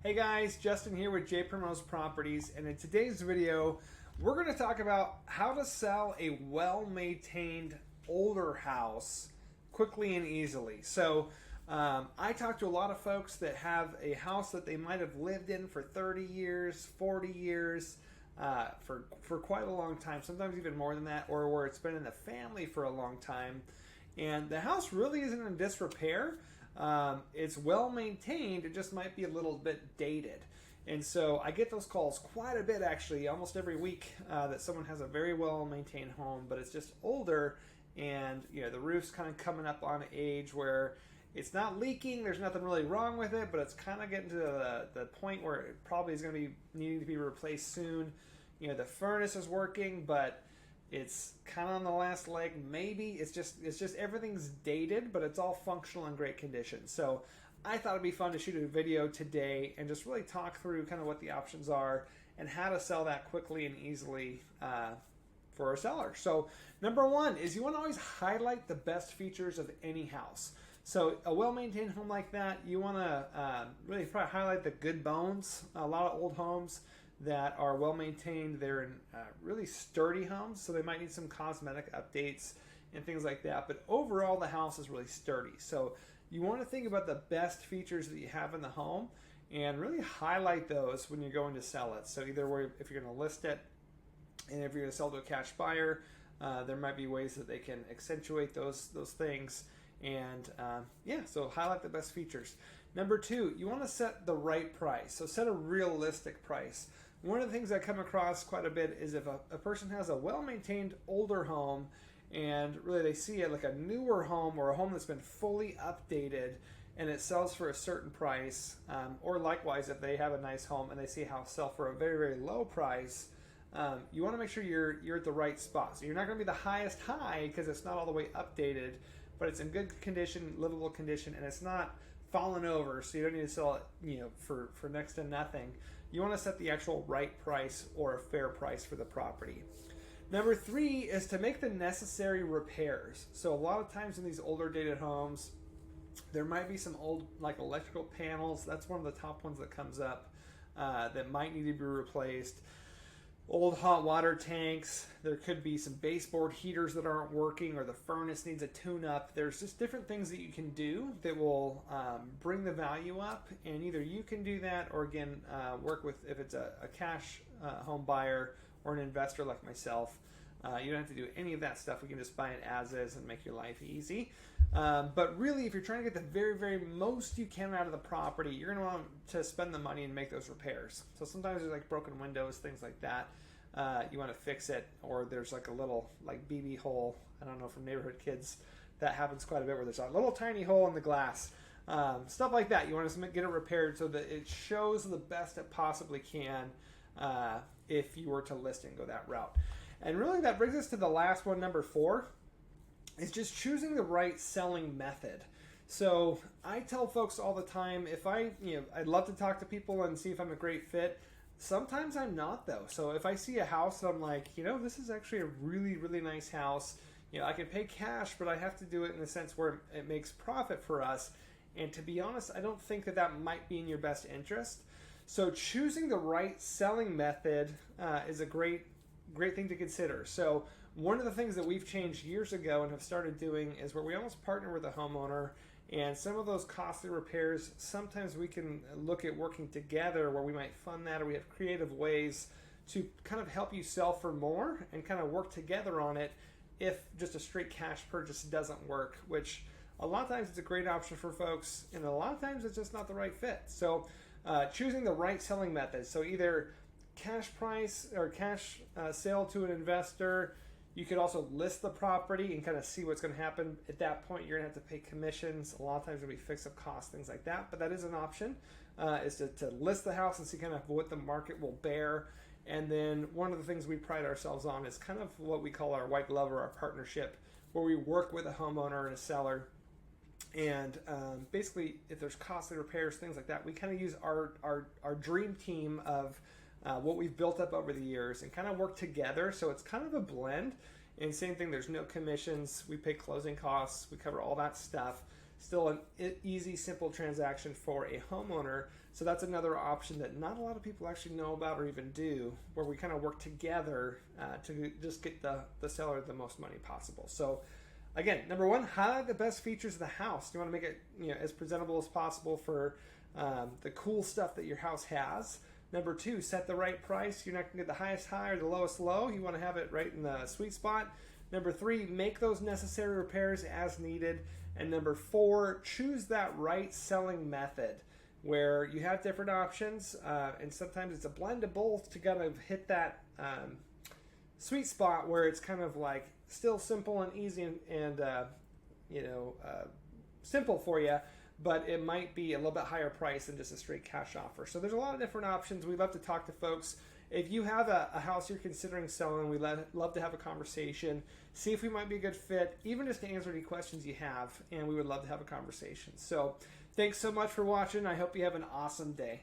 Hey guys, Justin here with Primrose Properties, and in today's video, we're going to talk about how to sell a well-maintained older house quickly and easily. So I talk to a lot of folks that have a house that they might have lived in for 30 years, 40 years, for quite a long time, sometimes even more than that, or where it's been in the family for a long time, and the house really isn't in disrepair. It's well maintained, it just might be a little bit dated. And so I get those calls quite a bit, actually, almost every week, that someone has a very well maintained home, but it's just older, and the roof's kind of coming up on age where it's not leaking, there's nothing really wrong with it, but it's kind of getting to the point where it probably is going to be needing to be replaced soon. The furnace is working, but it's kind of on the last leg, maybe. It's just everything's dated, but it's all functional and great condition. So I thought it'd be fun to shoot a video today and just really talk through kind of what the options are and how to sell that quickly and easily for a seller. So number one is you want to always highlight the best features of any house. So a well-maintained home like that, you want to really probably highlight the good bones. A lot of old homes that are well maintained, they're in really sturdy homes, so they might need some cosmetic updates and things like that, but overall the house is really sturdy. So you want to think about the best features that you have in the home and really highlight those when you're going to sell it. So either if you're going to list it, and if you're going to sell to a cash buyer, there might be ways that they can accentuate those things. And so highlight the best features. Number two, you want to set the right price. So set a realistic price. One of the things I come across quite a bit is if a person has a well-maintained older home and really they see it like a newer home or a home that's been fully updated and it sells for a certain price, or likewise if they have a nice home and they see a house sell for a very, very low price, you want to make sure you're at the right spot. So you're not going to be the highest high because it's not all the way updated, but it's in good condition, livable condition, and it's not fallen over, so you don't need to sell it for next to nothing. You want to set the actual right price or a fair price for the property. Number three is to make the necessary repairs. So a lot of times in these older dated homes, there might be some old electrical panels. That's one of the top ones that comes up that might need to be replaced. Old hot water tanks, there could be some baseboard heaters that aren't working, or the furnace needs a tune-up. There's just different things that you can do that will bring the value up, and either you can do that or again work with, if it's a cash home buyer or an investor like myself, you don't have to do any of that stuff. We can just buy it as is and make your life easy. But really, if you're trying to get the very, very most you can out of the property, you're going to want to spend the money and make those repairs. So sometimes there's like broken windows, things like that. You want to fix it, or there's like a little BB hole. I don't know, from neighborhood kids, that happens quite a bit where there's a little tiny hole in the glass. Stuff like that. You want to get it repaired so that it shows the best it possibly can if you were to list and go that route. And really that brings us to the last one, number four. Is just choosing the right selling method. So I tell folks all the time, if I'd love to talk to people and see if I'm a great fit. Sometimes I'm not, though. So if I see a house and I'm like, this is actually a really, really nice house. I can pay cash, but I have to do it in the sense where it makes profit for us. And to be honest, I don't think that might be in your best interest. So choosing the right selling method is a great thing to consider. So one of the things that we've changed years ago and have started doing is where we almost partner with a homeowner, and some of those costly repairs, sometimes we can look at working together where we might fund that, or we have creative ways to kind of help you sell for more and kind of work together on it if just a straight cash purchase doesn't work, which a lot of times it's a great option for folks, and a lot of times it's just not the right fit. So choosing the right selling method. So either cash price or cash sale to an investor. You could also list the property and kind of see what's going to happen. At that point, you're going to have to pay commissions. A lot of times there'll be fix-up costs, things like that. But that is an option, is to list the house and see kind of what the market will bear. And then one of the things we pride ourselves on is kind of what we call our white glove or our partnership, where we work with a homeowner and a seller. And basically, if there's costly repairs, things like that, we kind of use our dream team of what we've built up over the years and kind of work together. So it's kind of a blend. And same thing, there's no commissions. We pay closing costs. We cover all that stuff. still an easy, simple transaction for a homeowner. So that's another option that not a lot of people actually know about or even do, where we kind of work together to just get the seller the most money possible. So again, number one, highlight the best features of the house. You want to make it as presentable as possible for the cool stuff that your house has. Number two, set the right price. You're not going to get the highest high or the lowest low. You want to have it right in the sweet spot. Number three, make those necessary repairs as needed. And number four, choose that right selling method, where you have different options, and sometimes it's a blend of both to kind of hit that sweet spot where it's kind of like still simple and easy and simple for you, but it might be a little bit higher price than just a straight cash offer. So there's a lot of different options. We love to talk to folks. If you have a house you're considering selling, we love to have a conversation, see if we might be a good fit, even just to answer any questions you have, and we would love to have a conversation. So thanks so much for watching. I hope you have an awesome day.